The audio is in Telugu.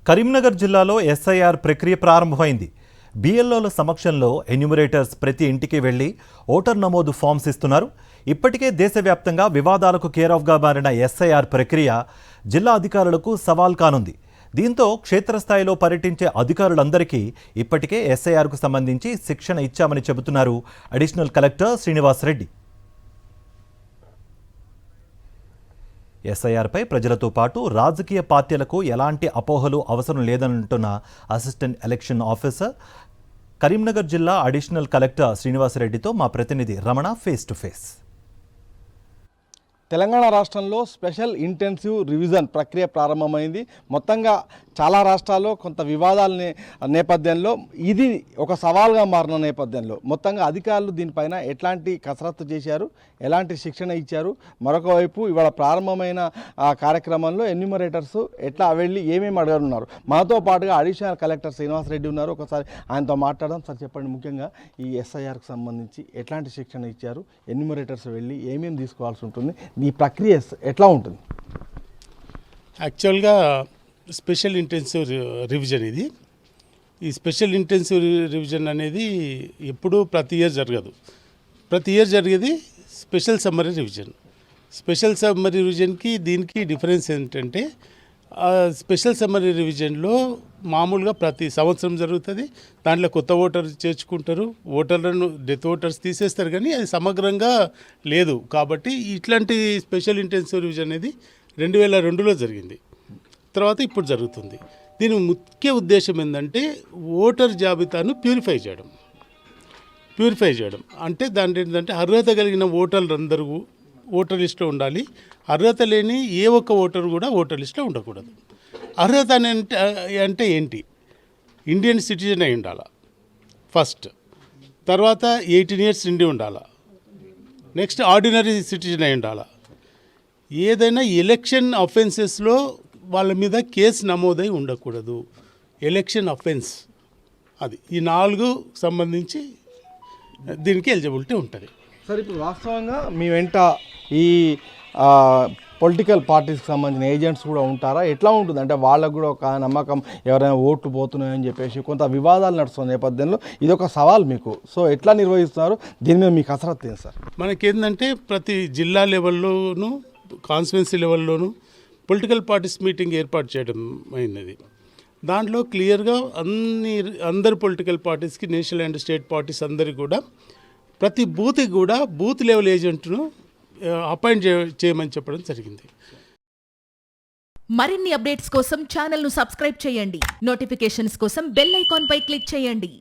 కరీంనగర్ జిల్లాలో ఎస్ఐఆర్ ప్రక్రియ ప్రారంభమైంది. బిఎల్ఓల సమక్షంలో ఎన్యూమరేటర్స్ ప్రతి ఇంటికి వెళ్లి ఓటర్ నమోదు ఫామ్స్ ఇస్తున్నారు. ఇప్పటికే దేశవ్యాప్తంగా వివాదాలకు కేరాఫ్గా మారిన ఎస్ఐఆర్ ప్రక్రియ జిల్లా అధికారులకు సవాల్ కానుంది. దీంతో క్షేత్రస్థాయిలో పర్యటించే అధికారులందరికీ ఇప్పటికే ఎస్ఐఆర్కు సంబంధించి శిక్షణ ఇచ్చామని చెబుతున్నారు అడిషనల్ కలెక్టర్ శ్రీనివాస్ రెడ్డి. ఎస్ఐఆర్పై ప్రజలతో పాటు రాజకీయ పార్టీలకు ఎలాంటి అపోహలు అవసరం లేదంటున్న అసిస్టెంట్ ఎలక్షన్ ఆఫీసర్ కరీంనగర్ జిల్లా అడిషనల్ కలెక్టర్ శ్రీనివాస్ రెడ్డితో మా ప్రతినిధి Ramana face to face. Telangana రాష్ట్రంలో స్పెషల్ ఇంటెన్సివ్ రివిజన్ ప్రక్రియ ప్రారంభమైంది. మొత్తంగా చాలా రాష్ట్రాల్లో కొంత వివాదాల నేపథ్యంలో ఇది ఒక సవాల్గా మారిన నేపథ్యంలో మొత్తంగా అధికారులు దీనిపైన ఎట్లాంటి కసరత్తు చేశారు, ఎలాంటి శిక్షణ ఇచ్చారు, మరొక వైపు ఇవాళ ప్రారంభమైన కార్యక్రమంలో ఎన్యూమరేటర్స్ ఎట్లా వెళ్ళి ఏమేమి అడగనున్నారు. మనతో పాటుగా అడిషనల్ కలెక్టర్ శ్రీనివాస్ రెడ్డి ఉన్నారు. ఒకసారి ఆయనతో మాట్లాడదాం. సార్ చెప్పండి, ముఖ్యంగా ఈ ఎస్ఐఆర్కి సంబంధించి ఎట్లాంటి శిక్షణ ఇచ్చారు, ఎన్యూమరేటర్స్ వెళ్ళి ఏమేమి తీసుకోవాల్సి ఉంటుంది, ఈ ప్రక్రియ ఎట్లా ఉంటుంది? యాక్చువల్గా స్పెషల్ ఇంటెన్సివ్ రివిజన్ ఇది. ఈ స్పెషల్ ఇంటెన్సివ్ రివిజన్ అనేది ఎప్పుడూ ప్రతి ఇయర్ జరగదు. ప్రతి ఇయర్ జరిగేది special summary revision. Special summary రివిజన్కి దీనికి డిఫరెన్స్ ఏంటంటే స్పెషల్ సమ్మరీ రివిజన్లో మామూలుగా ప్రతి సంవత్సరం జరుగుతుంది. దాంట్లో కొత్త ఓటర్ చేర్చుకుంటారు, ఓటర్లను డెత్ ఓటర్స్ తీసేస్తారు, కానీ అది సమగ్రంగా లేదు. కాబట్టి ఇట్లాంటి స్పెషల్ ఇంటెన్సివ్ రివిజన్ అనేది 2002లో జరిగింది, తర్వాత ఇప్పుడు జరుగుతుంది. దీని ముఖ్య ఉద్దేశం ఏంటంటే ఓటర్ జాబితాను ప్యూరిఫై చేయడం అంటే దాని ఏంటంటే అర్హత కలిగిన ఓటర్లందరూ ఓటర్ లిస్ట్లో ఉండాలి. అర్హత లేని ఏ ఒక్క ఓటరు కూడా ఓటర్ లిస్ట్లో ఉండకూడదు. అర్హత అంటే ఏంటి? ఇండియన్ సిటిజన్ అయి ఉండాలా ఫస్ట్, తర్వాత 18 years నిండి ఉండాలా, నెక్స్ట్ ఆర్డినరీ సిటిజన్ అయి ఉండాలా, ఏదైనా ఎలక్షన్ అఫెన్సెస్లో వాళ్ళ మీద కేసు నమోదై ఉండకూడదు. ఎలక్షన్ అఫెన్స్ అది ఈ 4 సంబంధించి దీనికి ఎలిజిబిలిటీ ఉంటుంది. సార్, ఇప్పుడు వాస్తవంగా మీ వెంట ఈ పొలిటికల్ పార్టీస్కి సంబంధించిన ఏజెంట్స్ కూడా ఉంటారా? ఎట్లా ఉంటుంది అంటే వాళ్ళకు కూడా ఒక నమ్మకం, ఎవరైనా ఓట్లు పోతున్నాయని చెప్పేసి కొంత వివాదాలు నడుస్తున్న నేపథ్యంలో ఇది ఒక సవాల్ మీకు. సో ఎట్లా నిర్వహిస్తున్నారు, దీని మీద మీకు కసరత్తు ఏంటి సార్? మనకేంటంటే ప్రతి జిల్లా లెవెల్లోనూ కాన్స్టిట్యున్సీ లెవెల్లోనూ పొలిటికల్ పార్టీస్ మీటింగ్ ఏర్పాటు చేయడం అయినది. దాంట్లో క్లియర్గా అందరు పొలిటికల్ పార్టీస్కి, నేషనల్ అండ్ స్టేట్ పార్టీస్ అందరికీ కూడా ప్రతి బూత్కి కూడా బూత్ లెవెల్ ఏజెంట్ను అపాయింట్ చేయమని చెప్పడం జరిగింది. మరిన్ని అప్డేట్స్ కోసం ఛానల్ను సబ్స్క్రైబ్ చేయండి. నోటిఫికేషన్స్ కోసం బెల్ ఐకాన్ పై క్లిక్ చేయండి.